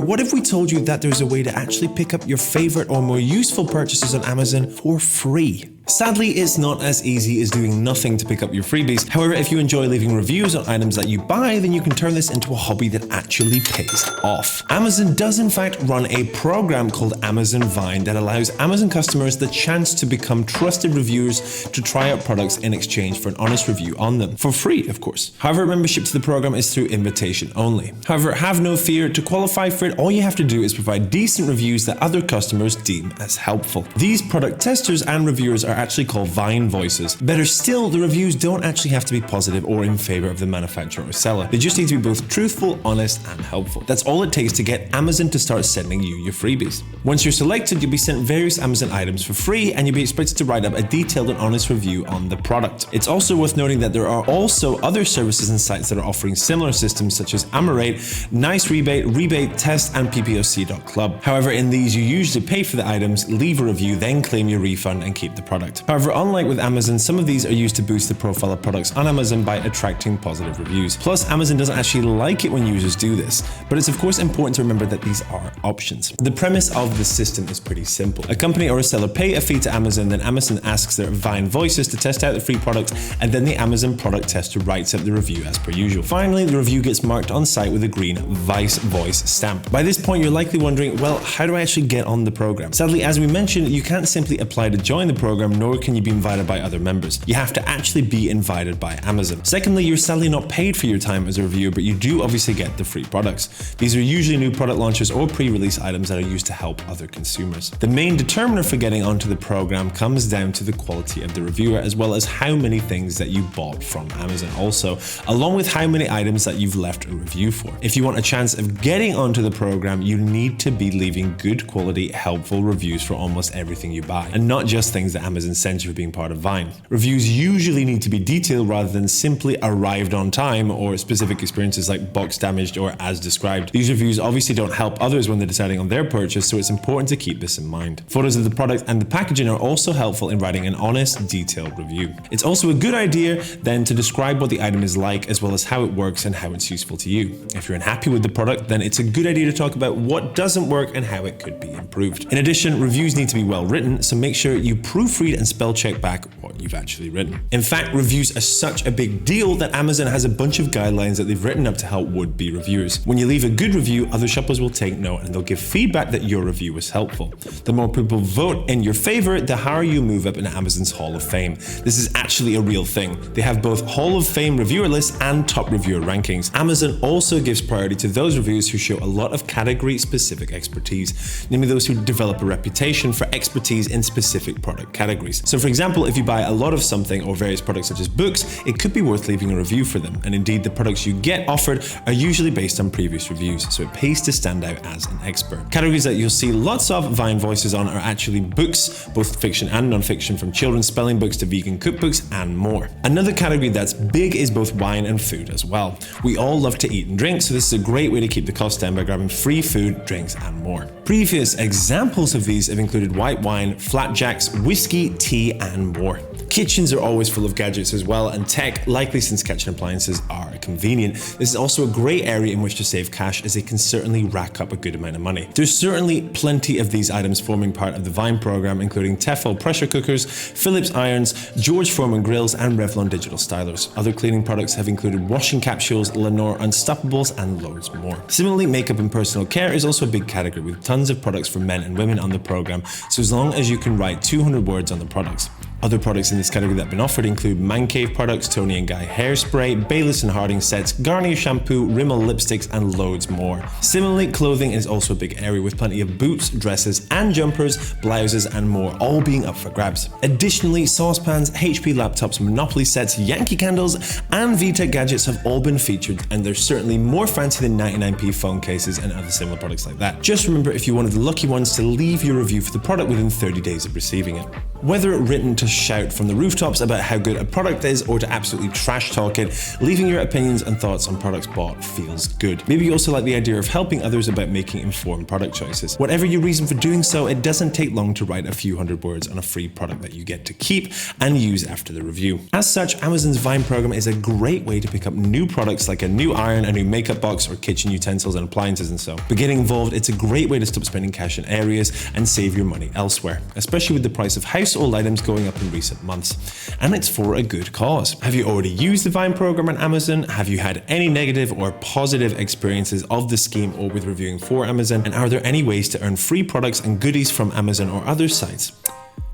what if we told you that there's a way to actually pick up your favorite or more useful purchases on Amazon for free? Sadly, it's not as easy as doing nothing to pick up your freebies. However, if you enjoy leaving reviews on items that you buy, then you can turn this into a hobby that actually pays off. Amazon does in fact run a program called Amazon Vine that allows Amazon customers the chance to become trusted reviewers to try out products in exchange for an honest review on them. For free, of course. However, membership to the program is through invitation only. However, have no fear, to qualify for it, all you have to do is provide decent reviews that other customers deem as helpful. These product testers and reviewers are actually called Vine voices. Better still, the reviews don't actually have to be positive or in favor of the manufacturer or seller. They just need to be both truthful, honest, and helpful. That's all it takes to get Amazon to start sending you your freebies. Once you're selected, you'll be sent various Amazon items for free, and you'll be expected to write up a detailed and honest review on the product. It's also worth noting that there are also other services and sites that are offering similar systems such as Amarate, Nice Rebate, Rebate Test, and PPOC.club. However, in these you usually pay for the items, leave a review, then claim your refund and keep the product. However, unlike with Amazon, some of these are used to boost the profile of products on Amazon by attracting positive reviews. Plus, Amazon doesn't actually like it when users do this, but it's of course important to remember that these are options. The premise of the system is pretty simple. A company or a seller pay a fee to Amazon, then Amazon asks their Vine voices to test out the free product, and then the Amazon product tester writes up the review as per usual. Finally, the review gets marked on site with a green Vice Voice stamp. By this point, you're likely wondering, well, how do I actually get on the program? Sadly, as we mentioned, you can't simply apply to join the program, nor can you be invited by other members. You have to actually be invited by Amazon. Secondly, you're sadly not paid for your time as a reviewer, but you do obviously get the free products. These are usually new product launches or pre-release items that are used to help other consumers. The main determiner for getting onto the program comes down to the quality of the reviewer, as well as how many things that you bought from Amazon also, along with how many items that you've left a review for. If you want a chance of getting onto the program, you need to be leaving good quality, helpful reviews for almost everything you buy, and not just things that Amazon sends you for being part of Vine. Reviews usually need to be detailed rather than simply arrived on time or specific experiences like box damaged or as described. These reviews obviously don't help others when they're deciding on their purchase, so it's important to keep this in mind. Photos of the product and the packaging are also helpful in writing an honest, detailed review. It's also a good idea then to describe what the item is like, as well as how it works and how it's useful to you. If you're unhappy with the product, then it's a good idea to talk about what doesn't work and how it could be improved. In addition, reviews need to be well written, so make sure you proofread and spell check back what you've actually written. In fact, reviews are such a big deal that Amazon has a bunch of guidelines that they've written up to help would-be reviewers. When you leave a good review, other shoppers will take note and they'll give feedback that your review was helpful. The more people vote in your favor, the higher you move up in Amazon's Hall of Fame. This is actually a real thing. They have both Hall of Fame reviewer lists and top reviewer rankings. Amazon also gives priority to those reviewers who show a lot of category-specific expertise, namely those who develop a reputation for expertise in specific product categories. So for example, if you buy a lot of something or various products such as books, it could be worth leaving a review for them. And indeed, the products you get offered are usually based on previous reviews, so it pays to stand out as an expert. Categories that you'll see lots of Vine voices on are actually books, both fiction and non-fiction, from children's spelling books to vegan cookbooks and more. Another category that's big is both wine and food as well. We all love to eat and drink, so this is a great way to keep the cost down by grabbing free food, drinks, and more. Previous examples of these have included white wine, flapjacks, whiskey, tea, and more. Kitchens are always full of gadgets as well, and tech, likely since kitchen appliances are convenient. This is also a great area in which to save cash, as they can certainly rack up a good amount of money. There's certainly plenty of these items forming part of the Vine program, including Tefal pressure cookers, Philips irons, George Foreman grills, and Revlon digital stylers. Other cleaning products have included washing capsules, Lenore Unstoppables, and loads more. Similarly, makeup and personal care is also a big category, with tons of products for men and women on the program, so as long as you can write 200 words on the products. Other products in this category that have been offered include Man Cave products, Toni & Guy hairspray, Bayliss & Harding sets, Garnier shampoo, Rimmel lipsticks, and loads more. Similarly, clothing is also a big area, with plenty of boots, dresses, and jumpers, blouses, and more, all being up for grabs. Additionally, saucepans, HP laptops, Monopoly sets, Yankee candles, and VTech gadgets have all been featured, and they're certainly more fancy than 99p phone cases and other similar products like that. Just remember, if you're one of the lucky ones, to leave your review for the product within 30 days of receiving it. Whether written to shout from the rooftops about how good a product is or to absolutely trash talk it, leaving your opinions and thoughts on products bought feels good. Maybe you also like the idea of helping others about making informed product choices. Whatever your reason for doing so, it doesn't take long to write a few hundred words on a free product that you get to keep and use after the review. As such, Amazon's Vine program is a great way to pick up new products like a new iron, a new makeup box, or kitchen utensils and appliances and so. But getting involved, it's a great way to stop spending cash in areas and save your money elsewhere, especially with the price of household items going up in recent months. And it's for a good cause. Have you already used the Vine program on Amazon? Have you had any negative or positive experiences of the scheme or with reviewing for Amazon? And are there any ways to earn free products and goodies from Amazon or other sites?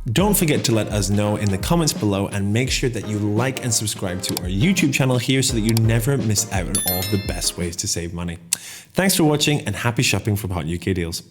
Don't forget to let us know in the comments below, and make sure that you like and subscribe to our YouTube channel here so that you never miss out on all of the best ways to save money. Thanks for watching, and happy shopping from Hot UK Deals.